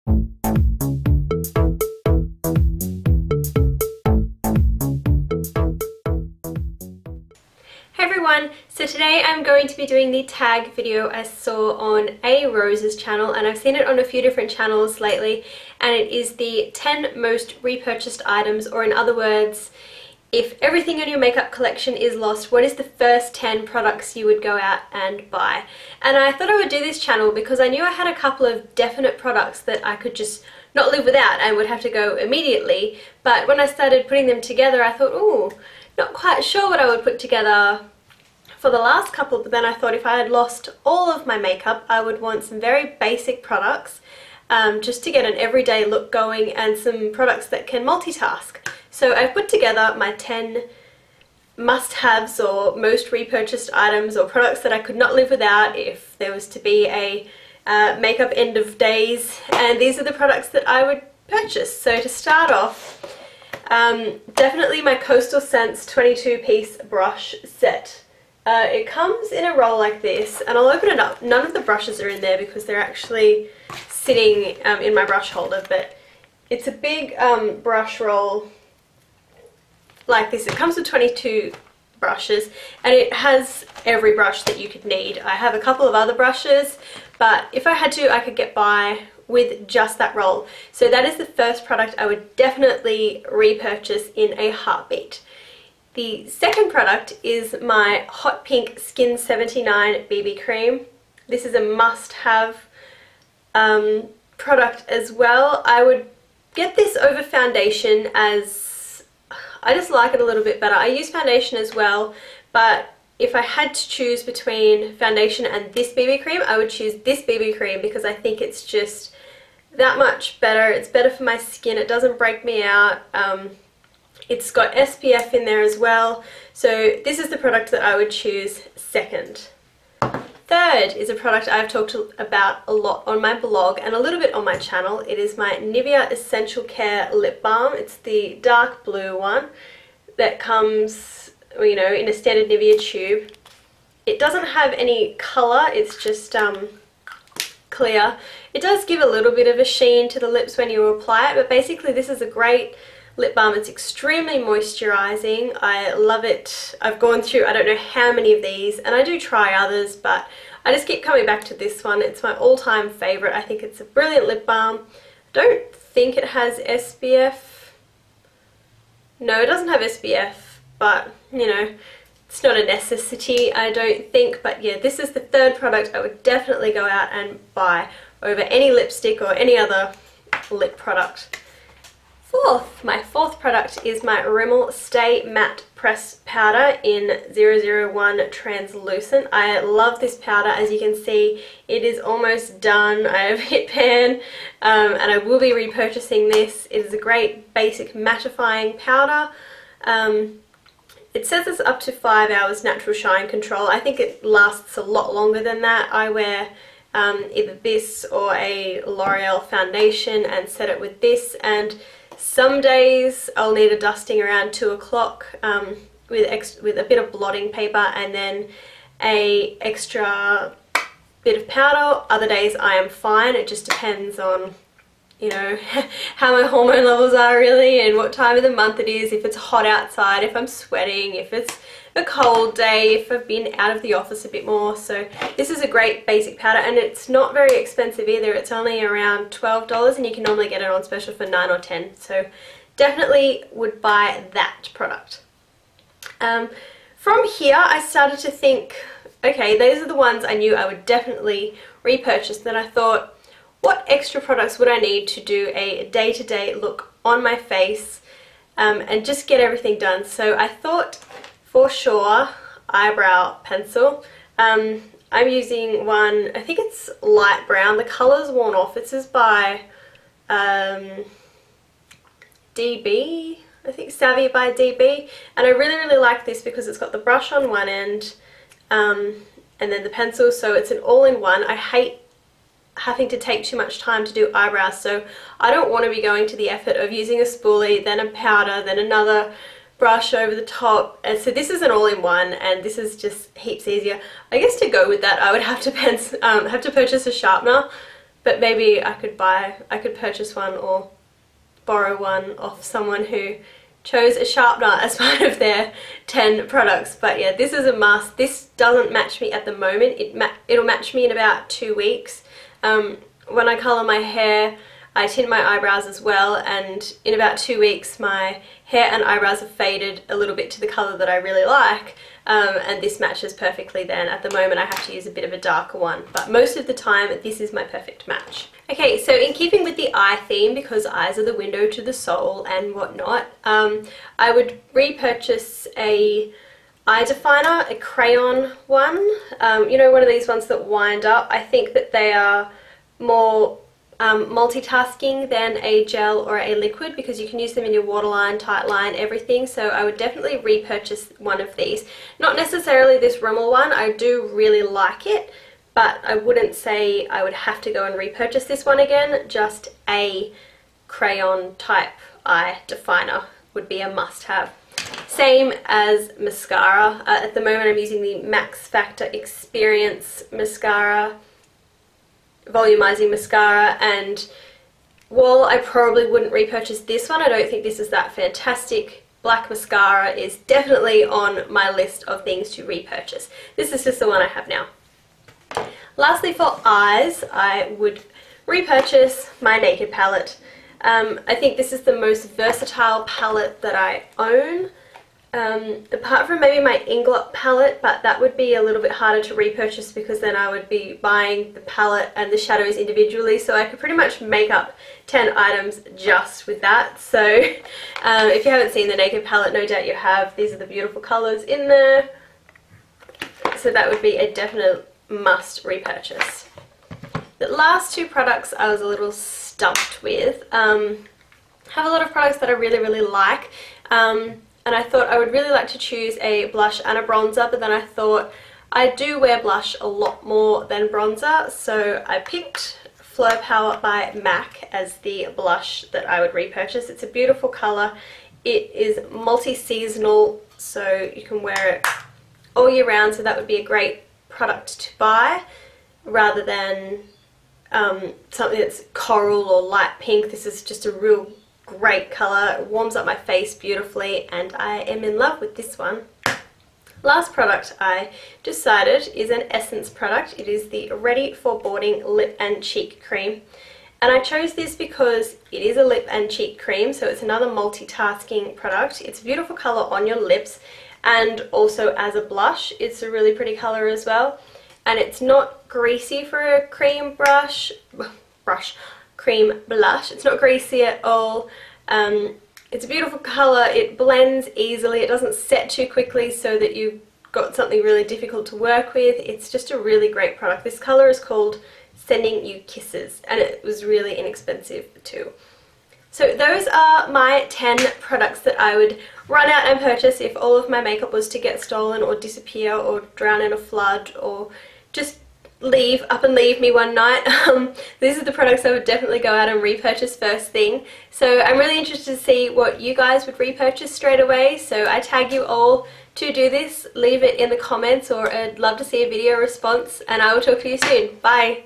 So today I'm going to be doing the tag video I saw on A Rose's channel, and I've seen it on a few different channels lately, and it is the 10 most repurchased items, or in other words, if everything in your makeup collection is lost, what is the first 10 products you would go out and buy? And I thought I would do this channel because I knew I had a couple of definite products that I could just not live without and would have to go immediately, but when I started putting them together I thought, ooh, not quite sure what I would put together for the last couple, but then I thought if I had lost all of my makeup, I would want some very basic products just to get an everyday look going, and some products that can multitask. So I've put together my 10 must-haves or most repurchased items, or products that I could not live without if there was to be a makeup end of days, and these are the products that I would purchase. So to start off, definitely my Coastal Scents 22-piece brush set. It comes in a roll like this, and I'll open it up. None of the brushes are in there because they're actually sitting in my brush holder, but it's a big brush roll like this. It comes with 22 brushes, and it has every brush that you could need. I have a couple of other brushes, but if I had to, I could get by with just that roll. So that is the first product I would definitely repurchase in a heartbeat. The second product is my Hot Pink Skin 79 BB Cream. This is a must-have product as well. I would get this over foundation, as I just like it a little bit better. I use foundation as well, but if I had to choose between foundation and this BB cream, I would choose this BB cream because I think it's just that much better. It's better for my skin. It doesn't break me out. It's got SPF in there as well, so this is the product that I would choose second. Third is a product I've talked about a lot on my blog and a little bit on my channel. It is my Nivea Essential Care Lip Balm. It's the dark blue one that comes, you know, in a standard Nivea tube. It doesn't have any colour, it's just clear. It does give a little bit of a sheen to the lips when you apply it, but basically this is a great lip balm. It's extremely moisturizing. I love it. I've gone through I don't know how many of these, and I do try others, but I just keep coming back to this one. It's my all-time favorite. I think it's a brilliant lip balm. I don't think it has SPF. No, it doesn't have SPF, but you know, it's not a necessity, I don't think. But yeah, this is the third product I would definitely go out and buy over any lipstick or any other lip product. My fourth product is my Rimmel Stay Matte Pressed Powder in 001 Translucent. I love this powder. As you can see, it is almost done. I have hit pan, and I will be repurchasing this. It is a great basic mattifying powder. It says it's up to 5 hours natural shine control. I think it lasts a lot longer than that. I wear either this or a L'Oreal foundation and set it with this, and some days I'll need a dusting around 2 o'clock with a bit of blotting paper and then a extra bit of powder. Other days I am fine. It just depends on, you know, how my hormone levels are really, and what time of the month it is, if it's hot outside, if I'm sweating, if it's a cold day, if I've been out of the office a bit more. So this is a great basic powder, and it's not very expensive either. It's only around $12, and you can normally get it on special for $9 or $10. So definitely would buy that product. From here I started to think, okay, those are the ones I knew I would definitely repurchase. Then I thought, what extra products would I need to do a day-to-day look on my face and just get everything done? So I thought, for sure, eyebrow pencil. I'm using one, I think it's light brown. The colour's worn off. It says by DB, I think Savvy by DB. And I really like this because it's got the brush on one end and then the pencil, so it's an all-in-one. I hate having to take too much time to do eyebrows, so I don't want to be going to the effort of using a spoolie, then a powder, then another brush over the top. And so this is an all-in-one, and this is just heaps easier. I guess to go with that I would have to purchase a sharpener, but maybe I could purchase one or borrow one off someone who chose a sharpener as part of their 10 products. But yeah, this is a must. This doesn't match me at the moment. It'll match me in about 2 weeks. When I colour my hair, I tint my eyebrows as well, and in about 2 weeks my hair and eyebrows have faded a little bit to the colour that I really like, and this matches perfectly then. At the moment I have to use a bit of a darker one, but most of the time this is my perfect match. Okay, so in keeping with the eye theme, because eyes are the window to the soul and whatnot, I would repurchase a eye definer, a crayon one, you know, one of these ones that wind up. I think that they are more multitasking than a gel or a liquid, because you can use them in your waterline, tight line, everything. So I would definitely repurchase one of these. Not necessarily this Rimmel one, I do really like it, but I wouldn't say I would have to go and repurchase this one again. Just a crayon type eye definer would be a must-have. Same as mascara. At the moment I'm using the Max Factor Experience mascara, volumizing mascara, and while I probably wouldn't repurchase this one, I don't think this is that fantastic. Black mascara is definitely on my list of things to repurchase. This is just the one I have now. Lastly, for eyes, I would repurchase my Naked palette. I think this is the most versatile palette that I own, apart from maybe my Inglot palette, but that would be a little bit harder to repurchase because then I would be buying the palette and the shadows individually, so I could pretty much make up 10 items just with that. So if you haven't seen the Naked palette, no doubt you have. These are the beautiful colours in there, so that would be a definite must repurchase. The last two products I was a little stumped with. Have a lot of products that I really like, and I thought I would really like to choose a blush and a bronzer, but then I thought I do wear blush a lot more than bronzer, so I picked Flow Power by MAC as the blush that I would repurchase. It's a beautiful colour. It is multi-seasonal, so you can wear it all year round, so that would be a great product to buy rather than something that's coral or light pink. This is just a real great colour. It warms up my face beautifully, and I am in love with this one. Last product I decided is an Essence product. It is the Ready for Boarding Lip and Cheek Cream, and I chose this because it is a lip and cheek cream, so it's another multitasking product. It's a beautiful colour on your lips, and also as a blush it's a really pretty colour as well, and it's not greasy for a cream cream blush. It's not greasy at all. It's a beautiful colour. It blends easily. It doesn't set too quickly so that you've got something really difficult to work with. It's just a really great product. This colour is called Sending You Kisses, and it was really inexpensive too. So those are my 10 products that I would run out and purchase if all of my makeup was to get stolen or disappear or drown in a flood or just up and leave me one night. These are the products I would definitely go out and repurchase first thing. So I'm really interested to see what you guys would repurchase straight away. So I tag you all to do this. Leave it in the comments, or I'd love to see a video response, and I will talk to you soon. Bye!